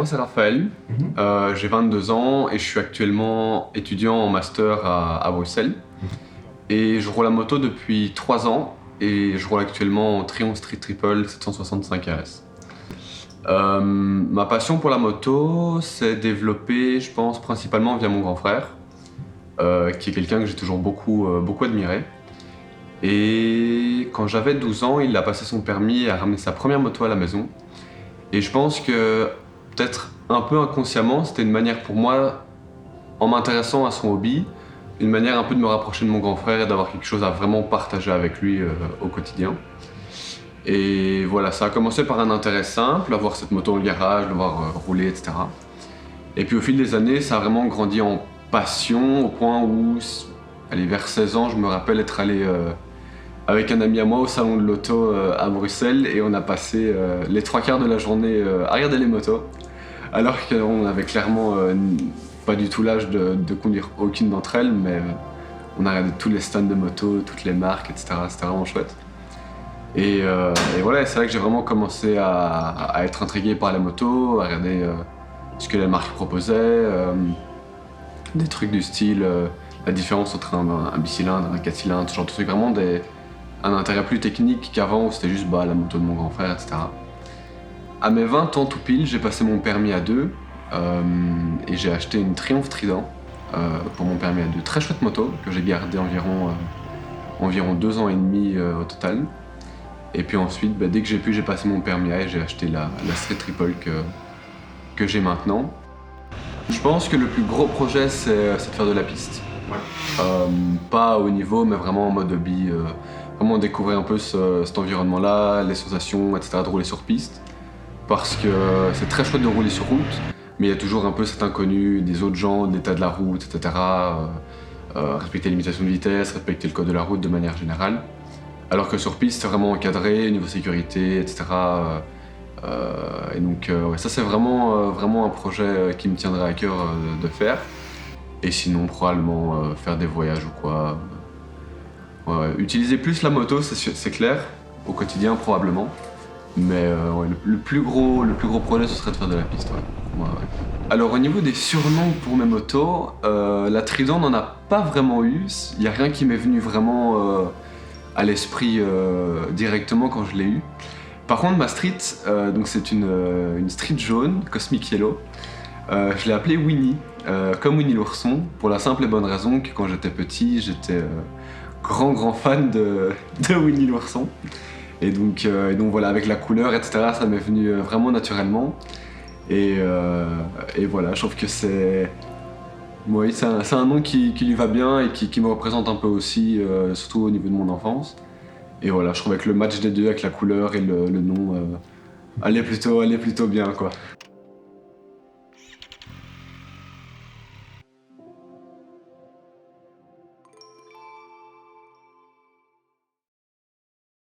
moi c'est Raphaël, j'ai 22 ans et je suis actuellement étudiant en master à Bruxelles. Et je roule la moto depuis 3 ans et je roule actuellement en Triumph Street Triple 765 RS. Ma passion pour la moto s'est développée, je pense, principalement via mon grand frère, qui est quelqu'un que j'ai toujours beaucoup admiré. Et quand j'avais 12 ans, il a passé son permis et a ramené sa première moto à la maison. Et je pense que, peut-être un peu inconsciemment, c'était une manière pour moi, en m'intéressant à son hobby, une manière un peu de me rapprocher de mon grand frère et d'avoir quelque chose à vraiment partager avec lui au quotidien. Et voilà, ça a commencé par un intérêt simple, avoir cette moto dans le garage, le voir rouler, etc. Et puis au fil des années, ça a vraiment grandi en passion, au point où, allez, vers 16 ans, je me rappelle être allé avec un ami à moi au salon de l'auto à Bruxelles et on a passé les 3 quarts de la journée à regarder les motos, alors qu'on avait clairement pas du tout l'âge de conduire aucune d'entre elles, mais on a regardé tous les stands de motos, toutes les marques, etc. C'était vraiment chouette. Et voilà, c'est là que j'ai vraiment commencé à être intrigué par la moto, à regarder ce que les marques proposaient, des trucs du style la différence entre un bicylindre, un 4 cylindres, ce genre de trucs, vraiment un intérêt plus technique qu'avant où c'était juste la moto de mon grand frère, etc. À mes 20 ans tout pile, j'ai passé mon permis A2 et j'ai acheté une Triumph Trident pour mon permis A2. Très chouette moto que j'ai gardée environ 2 ans et demi au total. Et puis ensuite, dès que j'ai pu, j'ai passé mon permis A et j'ai acheté la Street Triple que j'ai maintenant. Je pense que le plus gros projet, c'est de faire de la piste. Ouais. Pas à haut niveau, mais vraiment en mode hobby. Vraiment découvrir un peu cet environnement-là, les sensations, etc. de rouler sur piste. Parce que c'est très chouette de rouler sur route, mais il y a toujours un peu cet inconnu des autres gens, de l'état de la route, etc. Respecter les limitations de vitesse, respecter le code de la route de manière générale. Alors que sur piste, c'est vraiment encadré, niveau sécurité, etc. Et donc, ouais, ça c'est vraiment un projet qui me tiendrait à cœur de faire. Et sinon, probablement faire des voyages ou quoi. Ouais, utiliser plus la moto, c'est clair, au quotidien probablement. Mais ouais, le plus gros projet, ce serait de faire de la piste. Ouais. Ouais. Alors au niveau des surnoms pour mes motos, la Trident n'en a pas vraiment eu. Il n'y a rien qui m'est venu vraiment à l'esprit directement quand je l'ai eu. Par contre, ma street, donc c'est une street jaune, Cosmic Yellow. Je l'ai appelée Winnie, comme Winnie l'ourson, pour la simple et bonne raison que quand j'étais petit, j'étais grand fan de Winnie l'ourson. Et donc voilà, avec la couleur, etc., ça m'est venu vraiment naturellement. Et voilà, je trouve que c'est un nom qui lui va bien et qui me représente un peu aussi, surtout au niveau de mon enfance. Et voilà, je trouvais que le match des deux avec la couleur et le nom allait plutôt bien, quoi.